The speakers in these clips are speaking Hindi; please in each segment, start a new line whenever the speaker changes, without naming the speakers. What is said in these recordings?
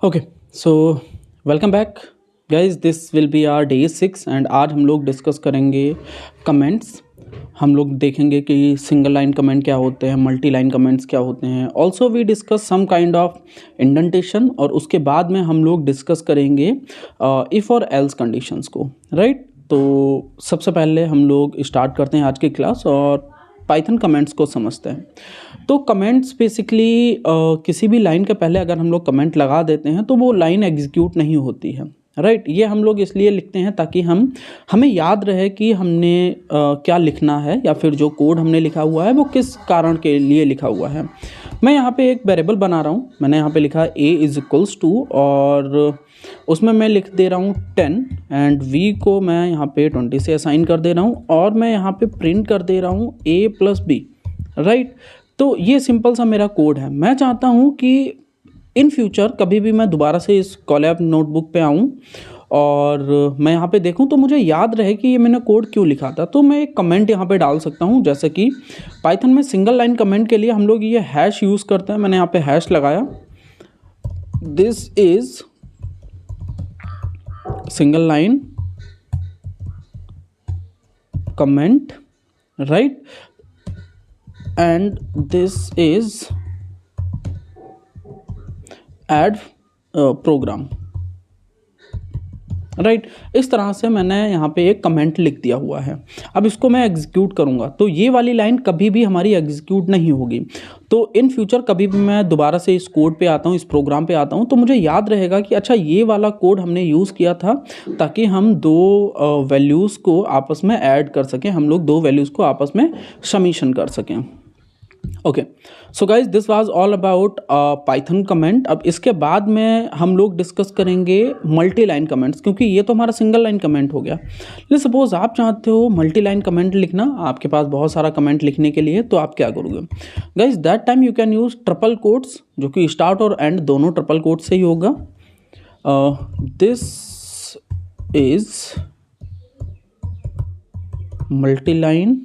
Okay, so welcome back guys. This will be our day 6 and आज हम लोग डिस्कस करेंगे कमेंट्स। हम लोग देखेंगे कि सिंगल लाइन कमेंट क्या होते हैं, मल्टी लाइन कमेंट्स क्या होते हैं। Also we discuss some kind of indentation और उसके बाद में हम लोग डिस्कस करेंगे इफ़ और एल्स कंडीशंस को, राइट। तो सबसे पहले हम लोग स्टार्ट करते हैं आज की क्लास और पाइथन कमेंट्स को समझते हैं। तो कमेंट्स बेसिकली किसी भी लाइन के पहले अगर हम लोग कमेंट लगा देते हैं तो वो लाइन एग्जीक्यूट नहीं होती है, राइट। ये हम लोग इसलिए लिखते हैं ताकि हमें याद रहे कि हमने क्या लिखना है या फिर जो कोड हमने लिखा हुआ है वो किस कारण के लिए लिखा हुआ है। मैं यहाँ पे एक वेरिएबल बना रहा हूँ। मैंने यहाँ पे लिखा a=2 और उसमें मैं लिख दे रहा हूँ 10 एंड v को मैं यहाँ पे 20 से असाइन कर दे रहा हूँ और मैं यहाँ पे प्रिंट कर दे रहा हूँ a+b, राइट। तो ये सिंपल सा मेरा कोड है। मैं चाहता हूँ कि इन फ्यूचर कभी भी मैं दोबारा से इस कोलैब नोटबुक पे आऊँ और मैं यहाँ पे देखूँ तो मुझे याद रहे कि ये मैंने कोड क्यों लिखा था। तो मैं एक कमेंट यहाँ पे डाल सकता हूँ, जैसे कि पाइथन में सिंगल लाइन कमेंट के लिए हम लोग ये हैश यूज़ करते हैं। मैंने यहाँ पे हैश लगाया, this is single line comment, right, and this is add program, right. इस तरह से मैंने यहाँ पे एक कमेंट लिख दिया हुआ है। अब इसको मैं एग्जीक्यूट करूँगा तो ये वाली लाइन कभी भी हमारी एग्जीक्यूट नहीं होगी। तो इन फ्यूचर कभी भी मैं दोबारा से इस कोड पे आता हूँ, इस प्रोग्राम पे आता हूँ, तो मुझे याद रहेगा कि अच्छा ये वाला कोड हमने यूज़ किया था ताकि हम दो वैल्यूज़ को आपस में ऐड कर सकें, हम लोग दो वैल्यूज़ को आपस में समीशन कर सकें। Okay, so guys this was all about Python comment. अब इसके बाद में हम लोग डिस्कस करेंगे मल्टी लाइन कमेंट्स, क्योंकि ये तो हमारा सिंगल लाइन कमेंट हो गया। लेट्स सपोज आप चाहते हो मल्टी लाइन कमेंट लिखना, आपके पास बहुत सारा कमेंट लिखने के लिए, तो आप क्या करोगे guys? That time you can use triple quotes, जो कि स्टार्ट और एंड दोनों ट्रिपल कोट से ही होगा। This is multi line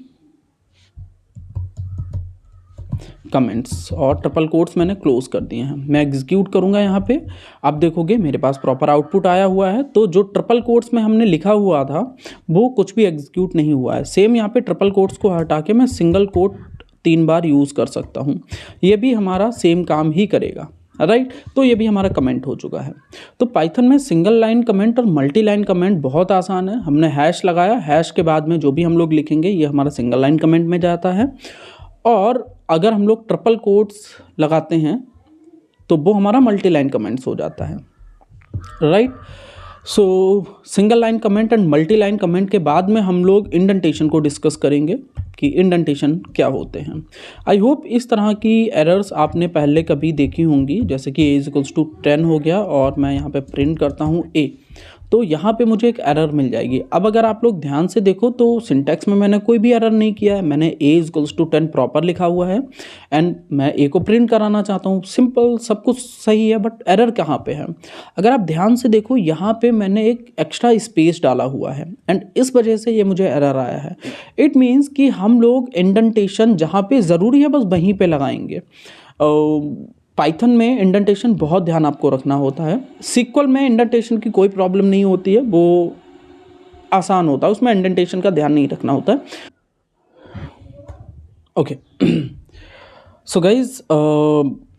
comments और ट्रिपल कोट्स मैंने क्लोज कर दिए हैं। मैं एग्जीक्यूट करूंगा यहाँ पे, आप देखोगे मेरे पास प्रॉपर आउटपुट आया हुआ है। तो जो ट्रिपल कोट्स में हमने लिखा हुआ था वो कुछ भी एग्जीक्यूट नहीं हुआ है। सेम यहाँ पे ट्रिपल कोट्स को हटा के मैं सिंगल कोट 3 बार यूज़ कर सकता हूँ, ये भी हमारा सेम काम ही करेगा, राइट। तो ये भी हमारा कमेंट हो चुका है। तो पाइथन में सिंगल लाइन कमेंट और मल्टी लाइन कमेंट बहुत आसान है। हमने हैश लगाया, हैश के बाद में जो भी हम लोग लिखेंगे ये हमारा सिंगल लाइन कमेंट में जाता है। और अगर हम लोग ट्रिपल कोट्स लगाते हैं तो वो हमारा मल्टी लाइन कमेंट्स हो जाता है, right. So single line comment and multi line comment के बाद में हम लोग इंडेंटेशन को डिस्कस करेंगे कि इंडेंटेशन क्या होते हैं। आई होप इस तरह की एरर्स आपने पहले कभी देखी होंगी, जैसे कि a=10 हो गया और मैं यहाँ पे प्रिंट करता हूँ a, तो यहाँ पे मुझे एक एरर मिल जाएगी। अब अगर आप लोग ध्यान से देखो तो सिंटैक्स में मैंने कोई भी एरर नहीं किया है। मैंने a=10 प्रॉपर लिखा हुआ है एंड मैं a को प्रिंट कराना चाहता हूँ। सिंपल, सब कुछ सही है, बट एरर कहाँ पे है? अगर आप ध्यान से देखो यहाँ पे मैंने एक एक्स्ट्रा स्पेस डाला हुआ है एंड इस वजह से ये मुझे एरर आया है। इट मीन्स कि हम लोग इंडेंटेशन जहाँ पे ज़रूरी है बस वहीं पे लगाएंगे। पाइथन में इंडेंटेशन बहुत ध्यान आपको रखना होता है। सीक्वल में इंडेंटेशन की कोई प्रॉब्लम नहीं होती है, वो आसान होता है, उसमें इंडेंटेशन का ध्यान नहीं रखना होता है। ओके, सो गाइज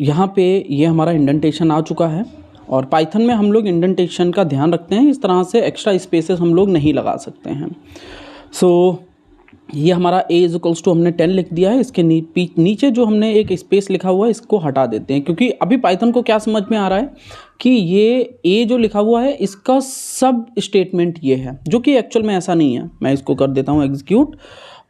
यहाँ पे ये हमारा इंडेंटेशन आ चुका है और पाइथन में हम लोग इंडेंटेशन का ध्यान रखते हैं। इस तरह से एक्स्ट्रा स्पेसेस हम लोग नहीं लगा सकते हैं। सो ये हमारा a=2 हमने 10 लिख दिया है। इसके नीचे जो हमने एक स्पेस लिखा हुआ है इसको हटा देते हैं, क्योंकि अभी पाइथन को क्या समझ में आ रहा है कि ये a जो लिखा हुआ है इसका सब स्टेटमेंट ये है, जो कि एक्चुअल में ऐसा नहीं है। मैं इसको कर देता हूँ एग्जीक्यूट,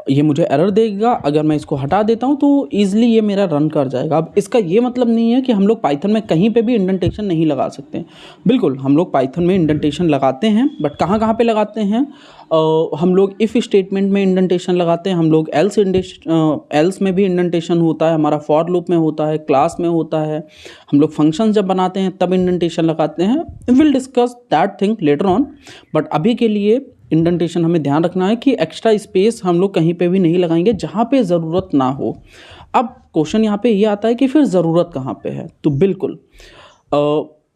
ये मुझे एरर देगा। अगर मैं इसको हटा देता हूँ तो ईजिली ये मेरा रन कर जाएगा। अब इसका ये मतलब नहीं है कि हम लोग पाइथन में कहीं पे भी इंडेंटेशन नहीं लगा सकते। बिल्कुल, हम लोग पाइथन में इंडेंटेशन लगाते हैं, बट कहाँ कहाँ पे लगाते हैं? हम लोग इफ़ स्टेटमेंट में इंडेंटेशन लगाते हैं, हम लोग एल्स में भी इंडेंटेशन होता है, हमारा फॉर लूप में होता है, क्लास में होता है, हम लोग फंक्शन जब बनाते हैं तब इंडेंटेशन लगाते हैं। Will discuss that thing later on, but अभी के लिए इंडेंटेशन हमें ध्यान रखना है कि एक्स्ट्रा स्पेस हम लोग कहीं पे भी नहीं लगाएंगे जहाँ पे ज़रूरत ना हो। अब क्वेश्चन यहाँ पे ये आता है कि फिर ज़रूरत कहाँ पे है? तो बिल्कुल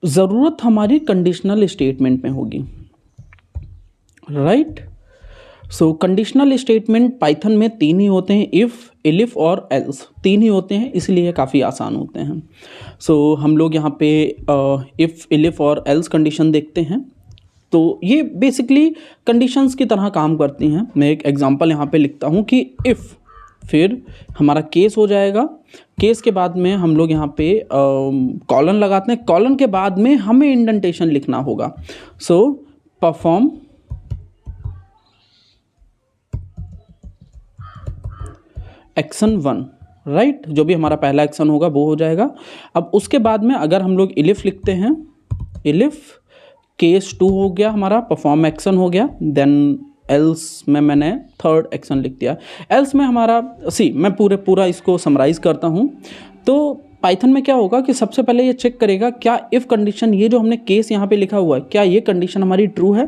ज़रूरत हमारी कंडीशनल स्टेटमेंट में होगी, राइट। सो कंडीशनल स्टेटमेंट पाइथन में 3 ही होते हैं, इफ़, एलिफ और एल्स, 3 ही होते हैं, इसलिए काफ़ी आसान होते हैं। सो हम लोग यहाँ पे इफ़, एलिफ और एल्स कंडीशन देखते हैं। तो ये बेसिकली कंडीशंस की तरह काम करती हैं। मैं एक एग्जांपल यहाँ पे लिखता हूँ कि इफ़, फिर हमारा केस हो जाएगा, केस के बाद में हम लोग यहाँ पे कॉलन लगाते हैं, कॉलन के बाद में हमें इंडेंटेशन लिखना होगा। सो परफॉर्म एक्शन 1, राइट, जो भी हमारा पहला एक्शन होगा वो हो जाएगा। अब उसके बाद में अगर हम लोग इलिफ लिखते हैं, इलिफ केस 2 हो गया हमारा, परफॉर्म एक्शन हो गया, देन एल्स में मैंने थर्ड एक्शन लिख दिया। एल्स में हमारा मैं पूरा इसको समराइज़ करता हूँ। तो पाइथन में क्या होगा कि सबसे पहले ये चेक करेगा क्या इफ़ कंडीशन, ये जो हमने केस यहाँ पे लिखा हुआ है, क्या ये कंडीशन हमारी ट्रू है।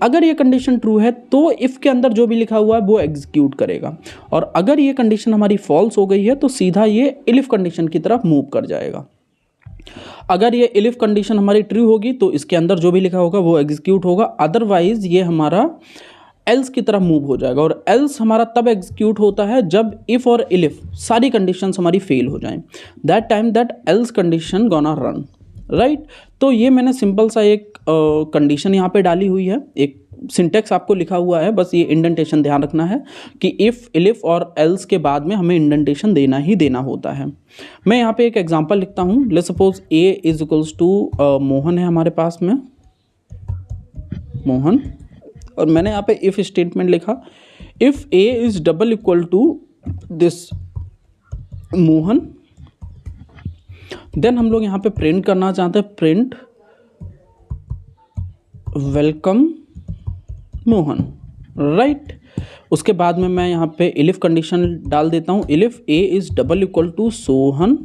अगर ये कंडीशन ट्रू है तो इफ़ के अंदर जो भी लिखा हुआ है वो एग्जीक्यूट करेगा, और अगर ये कंडीशन हमारी फॉल्स हो गई है तो सीधा ये इलिफ कंडीशन की तरफ मूव कर जाएगा। अगर ये इलिफ कंडीशन हमारी ट्रू होगी तो इसके अंदर जो भी लिखा होगा वो एग्जीक्यूट होगा, अदरवाइज ये हमारा एल्स की तरफ मूव हो जाएगा। और एल्स हमारा तब एग्जीक्यूट होता है जब इफ़ और इलिफ सारी कंडीशंस हमारी फेल हो जाएं, that time that else condition gonna run, right. तो ये मैंने सिंपल सा एक कंडीशन यहाँ पे डाली हुई है, एक सिंटेक्स आपको लिखा हुआ है, बस ये इंडेंटेशन ध्यान रखना है कि इफ़, इलिफ और एल्स के बाद में हमें इंडेंटेशन देना ही देना होता है। मैं यहाँ पे एक एग्जांपल लिखता हूँ। Let's suppose a is equals to Mohan है हमारे पास में, मोहन, और मैंने यहाँ पे इफ़ स्टेटमेंट लिखा, if a is double equal to this Mohan, then हम लोग यहाँ पे प्रिंट करना चाहते हैं, प्रिंट वेलकम मोहन, राइट। उसके बाद में मैं यहाँ पे इलिफ कंडीशन डाल देता हूँ, elif a is double equal to Sohan,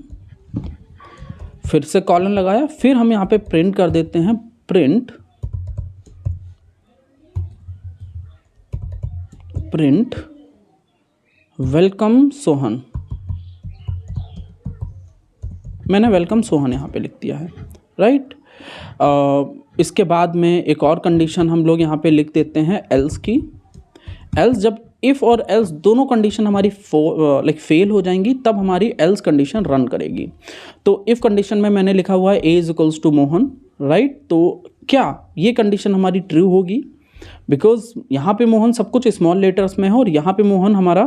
फिर से कॉलन लगाया, फिर हम यहाँ पे प्रिंट कर देते हैं, प्रिंट वेलकम सोहन। मैंने वेलकम सोहन यहाँ पे लिख दिया है, राइट। इसके बाद में एक और कंडीशन हम लोग यहाँ पे लिख देते हैं एल्स की। एल्स जब इफ़ और एल्स दोनों कंडीशन हमारी फेल हो जाएंगी तब हमारी एल्स कंडीशन रन करेगी। तो इफ़ कंडीशन में मैंने लिखा हुआ है a is equals to Mohan, right. तो क्या ये कंडीशन हमारी ट्रू होगी, बिकॉज यहाँ पे मोहन सब कुछ स्मॉल लेटर्स में है और यहाँ पे मोहन हमारा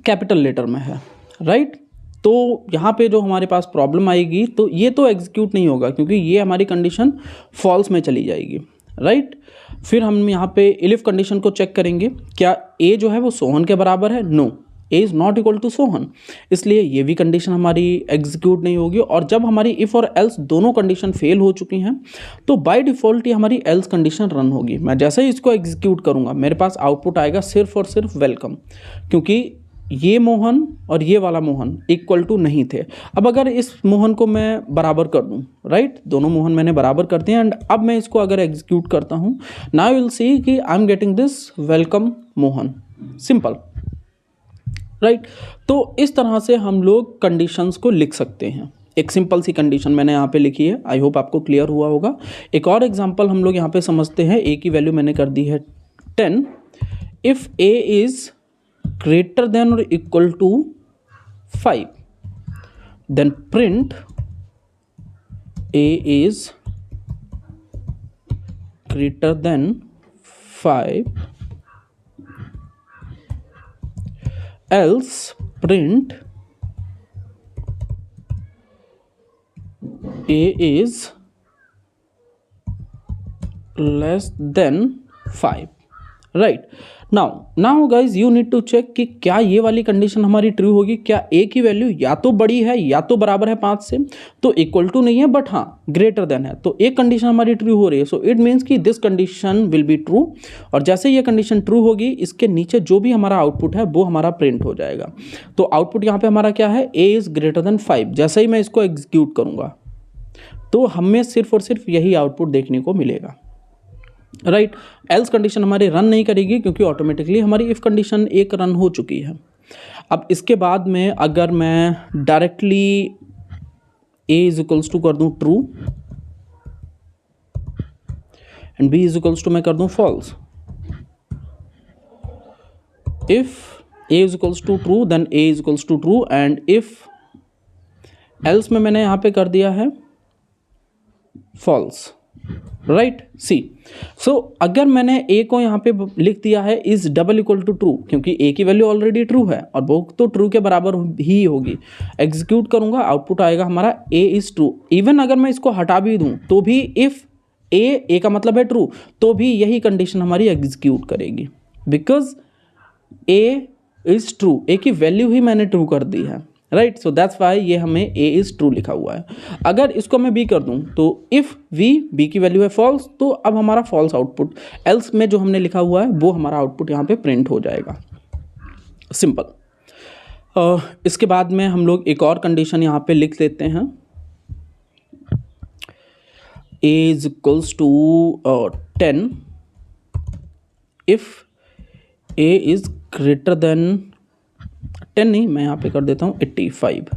कैपिटल लेटर में है, राइट। तो यहाँ पे जो हमारे पास प्रॉब्लम आएगी तो ये तो एग्जीक्यूट नहीं होगा क्योंकि ये हमारी कंडीशन फॉल्स में चली जाएगी, राइट। फिर हम यहाँ पे इलिफ कंडीशन को चेक करेंगे, क्या ए जो है वो सोहन के बराबर है, no, a is not equal to Sohan, इसलिए ये भी कंडीशन हमारी एग्जीक्यूट नहीं होगी। और जब हमारी इफ़ और एल्स दोनों कंडीशन फेल हो चुकी हैं तो बाय डिफ़ॉल्ट ये हमारी एल्स कंडीशन रन होगी। मैं जैसे ही इसको एग्जीक्यूट करूँगा मेरे पास आउटपुट आएगा सिर्फ और सिर्फ वेलकम, क्योंकि ये मोहन और ये वाला मोहन इक्वल टू नहीं थे। अब अगर इस मोहन को मैं बराबर कर दूं, राइट, दोनों मोहन मैंने बराबर कर दिए, एंड अब मैं इसको अगर एग्जीक्यूट करता हूं, नाउ यू विल सी कि I am getting this welcome Mohan, simple, right. तो इस तरह से हम लोग कंडीशंस को लिख सकते हैं। एक सिंपल सी कंडीशन मैंने यहाँ पे लिखी है, आई होप आपको क्लियर हुआ होगा। एक और एग्जांपल हम लोग यहाँ पे समझते हैं। ए की वैल्यू मैंने कर दी है 10, if A is greater than or equal to 5, then print a is greater than 5, else print a is less than 5, right. Now guys you need to check कि क्या ये वाली कंडीशन हमारी ट्रू होगी। क्या ए की वैल्यू या तो बड़ी है या तो बराबर है 5 से, तो इक्वल टू नहीं है बट हाँ ग्रेटर देन है, तो एक कंडीशन हमारी ट्रू हो रही है। सो इट मीन्स कि this condition will be true, और जैसे ये कंडीशन ट्रू होगी इसके नीचे जो भी हमारा आउटपुट है वो हमारा प्रिंट हो जाएगा। तो आउटपुट यहाँ पे हमारा क्या है, ए इज़ ग्रेटर देन 5। जैसे ही मैं इसको एग्जीक्यूट करूँगा तो हमें सिर्फ और सिर्फ यही आउटपुट देखने को मिलेगा, राइट। एल्स कंडीशन हमारी रन नहीं करेगी क्योंकि ऑटोमेटिकली हमारी इफ़ कंडीशन एक रन हो चुकी है। अब इसके बाद में अगर मैं directly a is equals to कर दूँ true, and b is equals to मैं कर दूं false. If a is equals to true then a is equals to true, and if else में मैंने यहाँ पे कर दिया है फॉल्स, राइट। सी सो अगर मैंने a को यहाँ पे लिख दिया है is double equal to true, क्योंकि a की वैल्यू ऑलरेडी ट्रू है और वो तो ट्रू के बराबर ही होगी। एग्जीक्यूट करूंगा, आउटपुट आएगा हमारा a इज ट्रू। इवन अगर मैं इसको हटा भी दूं तो भी इफ a का मतलब है ट्रू, तो भी यही कंडीशन हमारी एग्जीक्यूट करेगी, because a is true, a की वैल्यू ही मैंने ट्रू कर दी है, राइट। सो दैट्स वाई ये हमें a इज ट्रू लिखा हुआ है। अगर इसको मैं b कर दूं तो इफ b की वैल्यू है फॉल्स, तो अब हमारा फॉल्स आउटपुट, एल्स में जो हमने लिखा हुआ है वो हमारा आउटपुट यहाँ पे प्रिंट हो जाएगा, सिंपल। इसके बाद में हम लोग एक और कंडीशन यहाँ पे लिख लेते हैं, a is equals to 10 if a is greater than 10 नहीं, मैं यहाँ पे कर देता हूँ 85।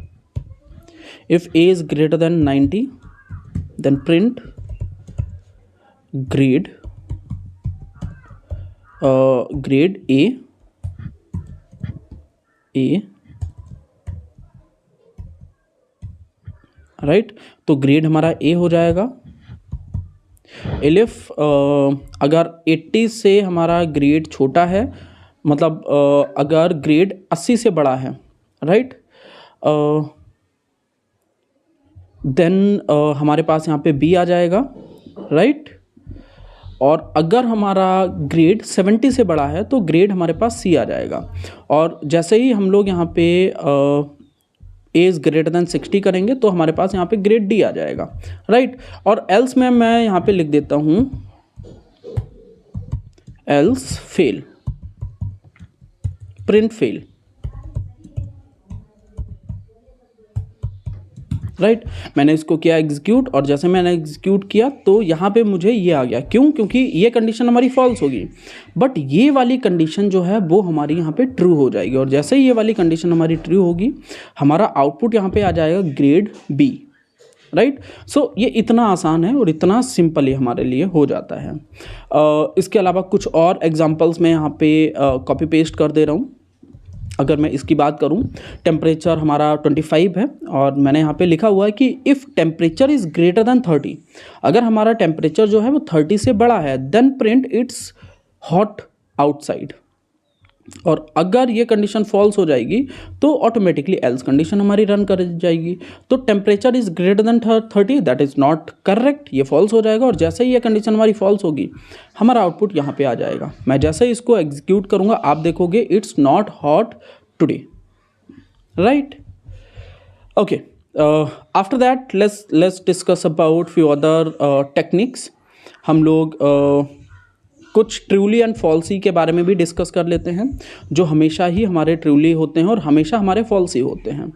If a is greater than 90 then print grade a right. तो ग्रेड हमारा a हो जाएगा। इफ अगर 80 से हमारा ग्रेड छोटा है, मतलब अगर ग्रेड 80 से बड़ा है, राइट, देन हमारे पास यहाँ पे B आ जाएगा, राइट। और अगर हमारा ग्रेड 70 से बड़ा है तो ग्रेड हमारे पास C आ जाएगा। और जैसे ही हम लोग यहाँ पे A इज़ ग्रेटर देन 60 करेंगे तो हमारे पास यहाँ पे ग्रेड D आ जाएगा, राइट। और एल्स में मैं यहाँ पे लिख देता हूँ else fail, print fail, right. मैंने इसको किया एग्जीक्यूट, और जैसे मैंने एग्जीक्यूट किया तो यहाँ पे मुझे ये आ गया, क्यों? क्योंकि ये कंडीशन हमारी फॉल्स होगी, बट ये वाली कंडीशन जो है वो हमारी यहाँ पे ट्रू हो जाएगी। और जैसे ही ये वाली कंडीशन हमारी ट्रू होगी, हमारा आउटपुट यहाँ पे आ जाएगा ग्रेड बी, राइट। सो ये इतना आसान है और इतना सिंपल ही हमारे लिए हो जाता है। इसके अलावा कुछ और एग्जांपल्स मैं यहाँ पे कॉपी पेस्ट कर दे रहा हूँ। अगर मैं इसकी बात करूं, टेम्परेचर हमारा 25 है और मैंने यहाँ पे लिखा हुआ है कि if temperature is greater than 30, अगर हमारा टेम्परेचर जो है वो 30 से बड़ा है, then print it's hot outside. और अगर ये कंडीशन फॉल्स हो जाएगी तो ऑटोमेटिकली एल्स कंडीशन हमारी रन कर जाएगी। तो temperature is greater than 30, that is not correct, ये फॉल्स हो जाएगा। और जैसे ही ये कंडीशन हमारी फॉल्स होगी, हमारा आउटपुट यहाँ पे आ जाएगा। मैं जैसे ही इसको एग्जीक्यूट करूँगा, आप देखोगे it's not hot today, right. Okay, after that let's discuss about few other techniques. हम लोग कुछ ट्रूली एंड फॉल्सी के बारे में भी डिस्कस कर लेते हैं, जो हमेशा ही हमारे ट्रूली होते हैं और हमेशा हमारे फॉल्सी होते हैं।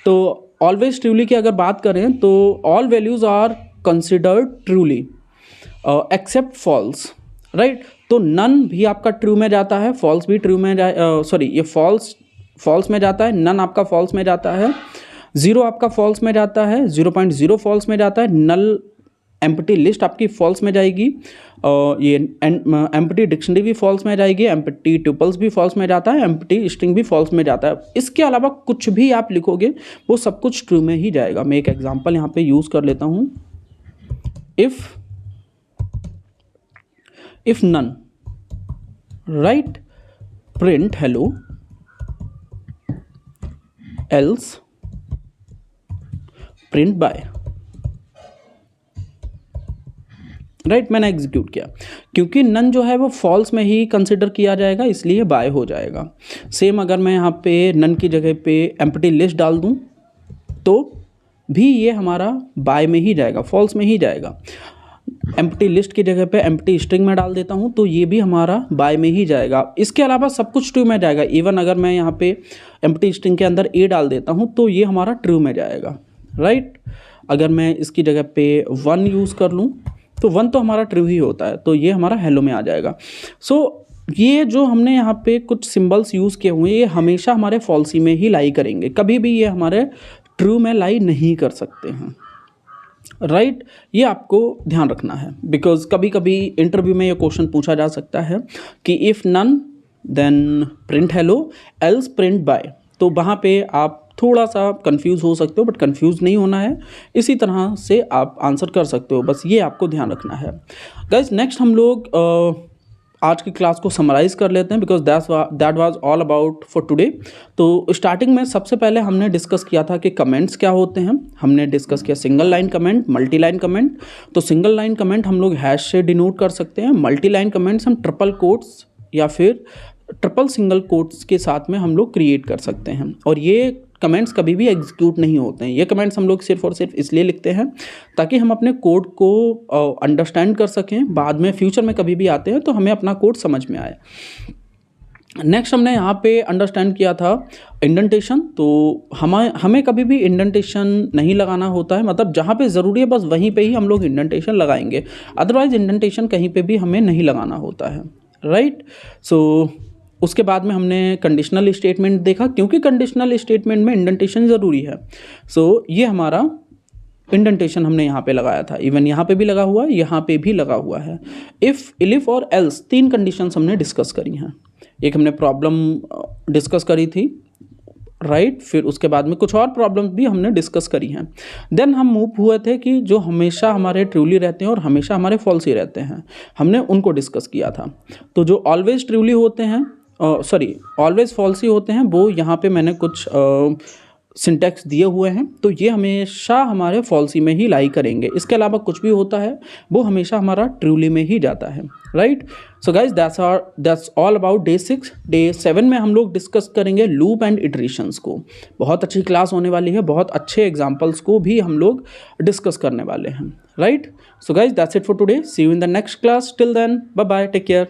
तो ऑलवेज ट्रूली की अगर बात करें तो all values are considered truly except false, right. तो नन भी आपका ट्रू में जाता है, फॉल्स भी ट्रू में ये फॉल्स में जाता है, नन आपका फॉल्स में जाता है, 0 आपका फॉल्स में जाता है, 0.0 फॉल्स में जाता है, नल एम्प्टी लिस्ट आपकी फॉल्स में जाएगी, ये एम्प्टी डिक्शनरी भी फॉल्स में जाएगी, एम्प्टी ट्यूपल्स भी फॉल्स में जाता है, एम्प्टी स्ट्रिंग भी फॉल्स में जाता है। इसके अलावा कुछ भी आप लिखोगे वो सब कुछ ट्रू में ही जाएगा। मैं एक एग्जांपल यहाँ पे यूज़ कर लेता हूँ। If none, right, print hello, else print bye, right. मैंने एग्जीक्यूट किया, क्योंकि नन जो है वो फॉल्स में ही कंसिडर किया जाएगा, इसलिए बाय हो जाएगा। सेम अगर मैं यहाँ पे नन की जगह पे एम्प्टी लिस्ट डाल दूँ तो भी ये हमारा बाय में ही जाएगा, फॉल्स में ही जाएगा। एम्प्टी लिस्ट की जगह पे एम्प्टी स्ट्रिंग में डाल देता हूँ तो ये भी हमारा बाय में ही जाएगा। इसके अलावा सब कुछ ट्रू में जाएगा। इवन अगर मैं यहाँ पे एम्प्टी स्ट्रिंग के अंदर ए डाल देता हूँ तो ये हमारा ट्रू में जाएगा, राइट। अगर मैं इसकी जगह पे 1 यूज़ कर लूँ तो 1 तो हमारा ट्रू ही होता है, तो ये हमारा हेलो में आ जाएगा। सो ये जो हमने यहाँ पे कुछ सिंबल्स यूज़ किए हुए हैं, ये हमेशा हमारे फॉल्सी में ही लाई करेंगे, कभी भी ये हमारे ट्रू में लाई नहीं कर सकते हैं, राइट ये आपको ध्यान रखना है, बिकॉज कभी कभी इंटरव्यू में ये क्वेश्चन पूछा जा सकता है कि if none then print hello else print bye, तो वहाँ पे आप थोड़ा सा कंफ्यूज हो सकते हो, बट कंफ्यूज नहीं होना है, इसी तरह से आप आंसर कर सकते हो, बस ये आपको ध्यान रखना है। गाइस नेक्स्ट हम लोग आज की क्लास को समराइज़ कर लेते हैं, because that was all about for today. तो स्टार्टिंग में सबसे पहले हमने डिस्कस किया था कि कमेंट्स क्या होते हैं। हमने डिस्कस किया single line comment, multi line comment. तो सिंगल लाइन कमेंट हम लोग हैश से डिनोट कर सकते हैं, मल्टी लाइन कमेंट्स हम ट्रिपल कोट्स या फिर ट्रिपल सिंगल कोट्स के साथ में हम लोग क्रिएट कर सकते हैं। और ये कमेंट्स कभी भी एग्जीक्यूट नहीं होते हैं, ये कमेंट्स हम लोग सिर्फ और सिर्फ इसलिए लिखते हैं ताकि हम अपने कोड को अंडरस्टैंड कर सकें, बाद में फ्यूचर में कभी भी आते हैं तो हमें अपना कोड समझ में आए। नेक्स्ट हमने यहाँ पे अंडरस्टैंड किया था इंडेंटेशन। तो हमें कभी भी इंडेंटेशन नहीं लगाना होता है, मतलब जहाँ पे ज़रूरी है बस वहीं पे ही हम लोग इंडेंटेशन लगाएंगे, अदरवाइज इंडेंटेशन कहीं पे भी हमें नहीं लगाना होता है, राइट। सो उसके बाद में हमने कंडीशनल स्टेटमेंट देखा, क्योंकि कंडीशनल स्टेटमेंट में इंडेंटेशन ज़रूरी है। सो ये हमारा इंडेंटेशन हमने यहाँ पे लगाया था, इवन यहाँ पे भी लगा हुआ है, यहाँ पे भी लगा हुआ है। इफ़, इलिफ और एल्स 3 कंडीशंस हमने डिस्कस करी हैं। एक हमने प्रॉब्लम डिस्कस करी थी, राइट, फिर उसके बाद में कुछ और प्रॉब्लम्स भी हमने डिस्कस करी हैं। देन हम मूव हुए थे कि जो हमेशा हमारे ट्रूली रहते हैं और हमेशा हमारे फॉल्स ही रहते हैं, हमने उनको डिस्कस किया था। तो जो ऑलवेज ट्रूली होते हैं, ऑलवेज फॉल्स ही होते हैं, वो यहाँ पे मैंने कुछ सिंटैक्स दिए हुए हैं, तो ये हमेशा हमारे फॉल्सी में ही लाई करेंगे। इसके अलावा कुछ भी होता है वो हमेशा हमारा ट्रूली में ही जाता है, right. So guys that's all about day 6। Day 7 में हम लोग डिस्कस करेंगे लूप एंड इटरेशंस को। बहुत अच्छी क्लास होने वाली है, बहुत अच्छे एग्जाम्पल्स को भी हम लोग डिस्कस करने वाले हैं, right. So guys that's it for today, see you in the next class, till then bye bye, take care.